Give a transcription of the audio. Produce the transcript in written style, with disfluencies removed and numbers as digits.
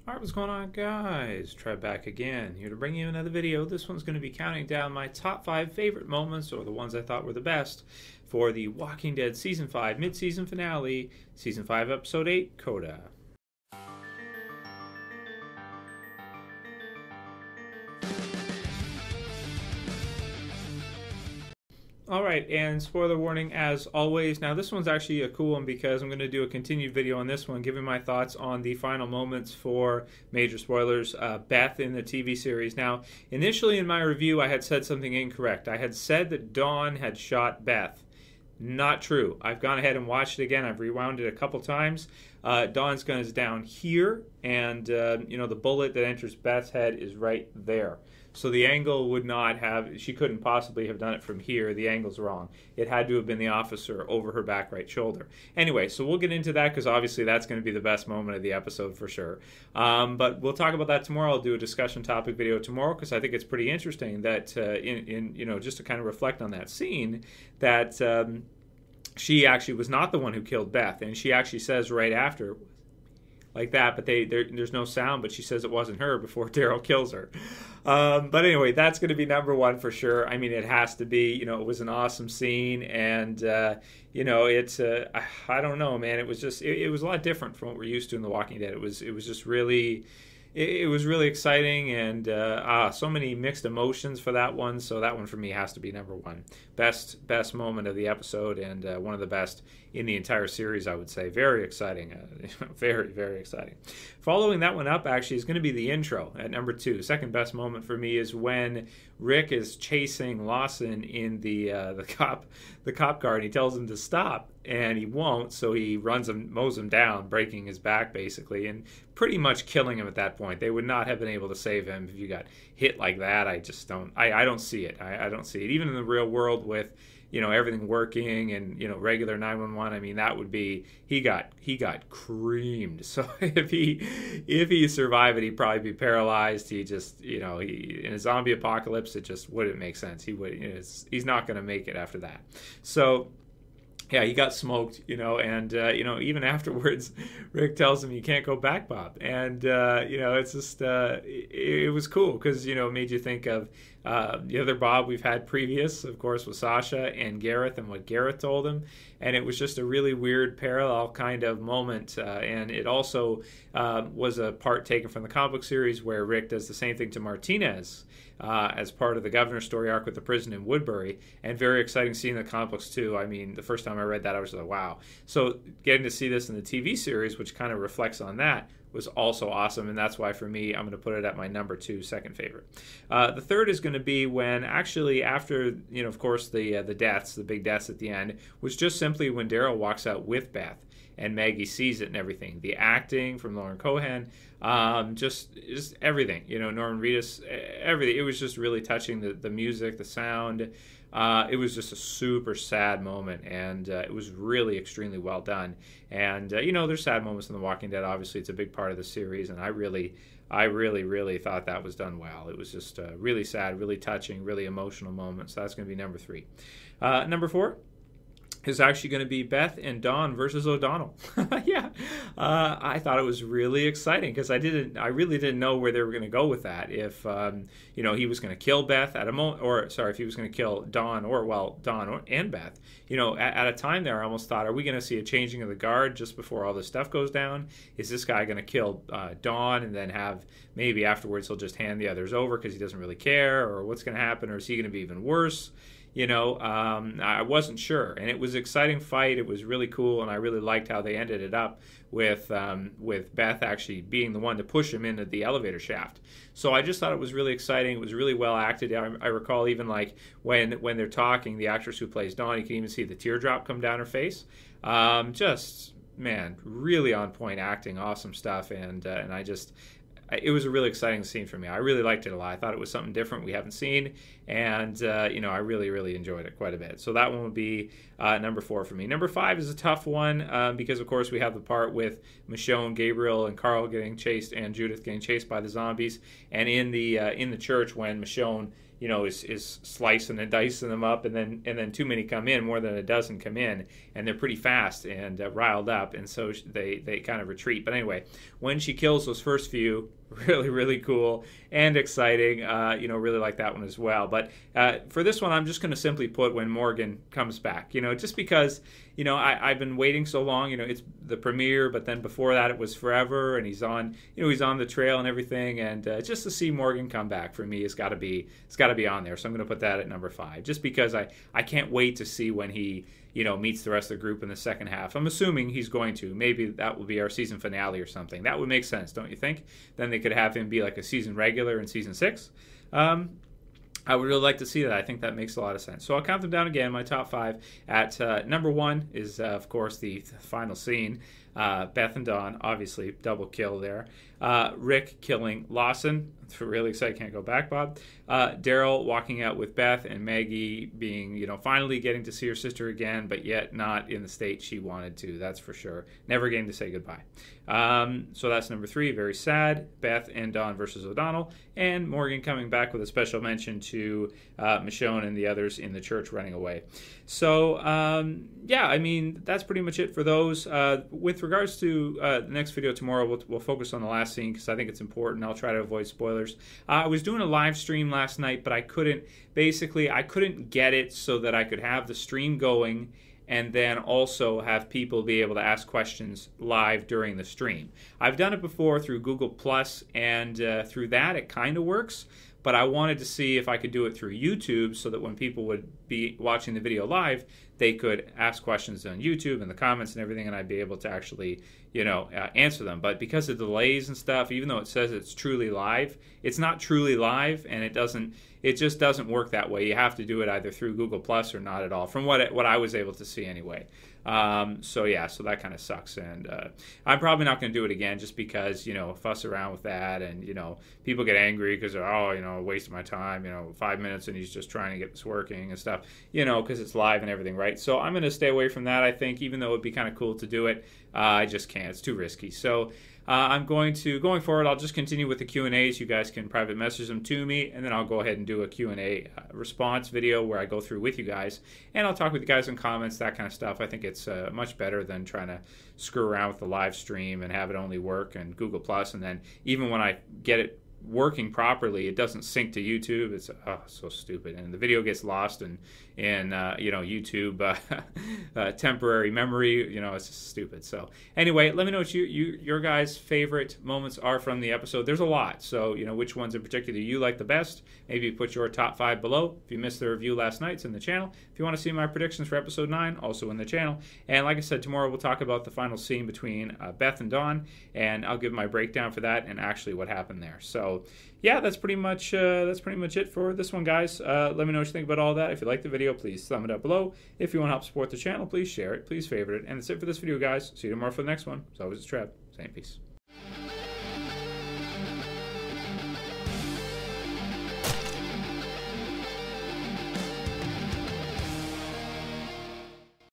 Alright, what's going on, guys? Trev back again, here to bring you another video. This one's going to be counting down my top 5 favorite moments, or the ones I thought were the best, for the Walking Dead Season 5 mid-season finale, Season 5, Episode 8, Coda. Alright, and spoiler warning as always. Now this one's actually a cool one because I'm going to do a continued video on this one, giving my thoughts on the final moments for, major spoilers, Beth in the TV series. Now, initially in my review I had said something incorrect. I had said that Dawn had shot Beth. Not true. I've gone ahead and watched it again. I've rewound it a couple times. Dawn's gun is down here, and the bullet that enters Beth's head is right there. So the angle would not have, she couldn't possibly have done it from here. The angle's wrong. It had to have been the officer over her back right shoulder. Anyway, so we'll get into that because obviously that's going to be the best moment of the episode for sure. But we'll talk about that tomorrow. I'll do a discussion topic video tomorrow because I think it's pretty interesting that, just to kind of reflect on that scene, that she actually was not the one who killed Beth. And she actually says right after, like that, but there's no sound, but she says it wasn't her before Daryl kills her. But anyway, that's going to be number one for sure. I mean, it has to be. It was an awesome scene, and it's I don't know, man. It was just it was a lot different from what we're used to in The Walking Dead. It was just really. It was really exciting, and so many mixed emotions for that one. So that one for me has to be number one. Best moment of the episode, and one of the best in the entire series, I would say. Very exciting. Very, very exciting. Following that one up, actually, is going to be the intro at number 2. Second best moment for me is when Rick is chasing Lawson in the cop car, and he tells him to stop, and he won't, so he runs him, mows him down, breaking his back basically, and pretty much killing him at that point. They would not have been able to save him if you got hit like that. I just don't. I don't see it. I don't see it. Even in the real world with everything working and regular 911. I mean, that would be he got creamed. So if he survived it, he'd probably be paralyzed. He just in a zombie apocalypse, it just wouldn't make sense. He's not going to make it after that. So. Yeah, he got smoked, and, even afterwards, Rick tells him, you can't go back, Bob. And, it's just, it was cool because, it made you think of the other Bob we've had previous, of course, with Sasha and Gareth and what Gareth told him. And it was just a really weird parallel kind of moment. And it also was a part taken from the comic book series where Rick does the same thing to Martinez as part of the Governor's story arc with the prison in Woodbury. And very exciting seeing the comic books, too. I mean, the first time I read that, I was like, wow. So getting to see this in the TV series, which kind of reflects on that, was also awesome, and that's why for me I'm going to put it at my number 2, second favorite. The third is going to be when actually after of course the deaths, the big deaths at the end, was just simply when Daryl walks out with Beth and Maggie sees it and everything. The acting from Lauren Cohan, just everything. Norman Reedus, everything. It was just really touching. The music, the sound. It was just a super sad moment, and it was really extremely well done. And there's sad moments in The Walking Dead. Obviously, it's a big part of the series, and I really thought that was done well. It was just really sad, really touching, really emotional moment. So that's going to be number 3. Number 4 is actually going to be Beth and Dawn versus O'Donnell. Yeah, I thought it was really exciting because I really didn't know where they were going to go with that. If he was going to kill Beth at a moment, or sorry, if he was going to kill Dawn, and Beth. At a time there, I almost thought, are we going to see a changing of the guard just before all this stuff goes down? Is this guy going to kill Dawn and then have maybe afterwards he'll just hand the others over because he doesn't really care, or what's going to happen, or is he going to be even worse? I wasn't sure, and it was an exciting fight. It was really cool, and I really liked how they ended it up with Beth actually being the one to push him into the elevator shaft. So I just thought it was really exciting. It was really well acted. I recall even like when they're talking, the actress who plays Dawn, you can even see the teardrop come down her face. Man, really on point acting, awesome stuff, and it was a really exciting scene for me. I really liked it a lot. I thought it was something different we haven't seen, and I really enjoyed it quite a bit. So that one would be number 4 for me. Number 5 is a tough one because, of course, we have the part with Michonne, Gabriel, and Carl getting chased, and Judith getting chased by the zombies, and in the church when Michonne is slicing and dicing them up, and then too many come in, more than a dozen come in, and they're pretty fast and riled up, and so they kind of retreat. But anyway, when she kills those first few, really, really cool and exciting. Really like that one as well. But for this one, I'm just going to simply put when Morgan comes back. Just because I've been waiting so long. It's the premiere, but then before that it was forever, and he's on the trail and everything. And just to see Morgan come back for me, it's got to be on there. So I'm going to put that at number 5, just because I can't wait to see when he meets the rest of the group in the second half. I'm assuming he's going to. Maybe that will be our season finale or something. That would make sense, don't you think? Then they could have him be like a season regular in season 6. I would really like to see that. I think that makes a lot of sense. So I'll count them down again. My top 5 at number 1 is, of course, the final scene. Beth and Dawn, obviously, double kill there. Rick killing Lawson. It's really exciting. Can't go back, Bob. Daryl walking out with Beth, and Maggie being, finally getting to see her sister again, but yet not in the state she wanted to. That's for sure. Never getting to say goodbye. So that's number 3. Very sad. Beth and Dawn versus O'Donnell, and Morgan coming back with a special mention to Michonne and the others in the church running away. So that's pretty much it for those. With regards to the next video tomorrow, we'll focus on the last scene because I think it's important. I'll try to avoid spoilers. I was doing a live stream last night, but I couldn't get it so that I could have the stream going and then also have people be able to ask questions live during the stream. I've done it before through Google Plus, and through that it kind of works, but I wanted to see if I could do it through YouTube so that when people would be watching the video live, they could ask questions on YouTube in the comments and everything, and I'd be able to actually answer them. But because of delays and stuff, even though it says it's truly live, it's not truly live, and it just doesn't work that way. You have to do it either through Google Plus or not at all, from what I was able to see anyway. So that kind of sucks, and I'm probably not going to do it again just because fuss around with that, and people get angry because they're wasting my time, 5 minutes and he's just trying to get this working and stuff, because it's live and everything, right? So I'm going to stay away from that. I think, even though it'd be kind of cool to do it, I just can't. It's too risky. So going forward, I'll just continue with the Q&As. You guys can private message them to me, and then I'll go ahead and do a Q&A response video where I go through with you guys, and I'll talk with you guys in comments, that kind of stuff. I think it's much better than trying to screw around with the live stream and have it only work in Google Plus, and then even when I get it working properly, it doesn't sync to YouTube. It's so stupid, and the video gets lost in YouTube temporary memory. It's just stupid. So anyway, let me know what your guys' favorite moments are from the episode. There's a lot, so which ones in particular you like the best. Maybe put your top 5 below. If you missed the review last night, it's in the channel. If you want to see my predictions for episode 9, also in the channel. And like I said, tomorrow we'll talk about the final scene between Beth and Dawn, and I'll give my breakdown for that and actually what happened there. So yeah, that's pretty much it for this one, guys. Let me know what you think about all that. If you like the video, please thumb it up below. If you want to help support the channel, please share it, please favorite it. And that's it for this video, guys. See you tomorrow for the next one. As always, it's Trev, saying peace.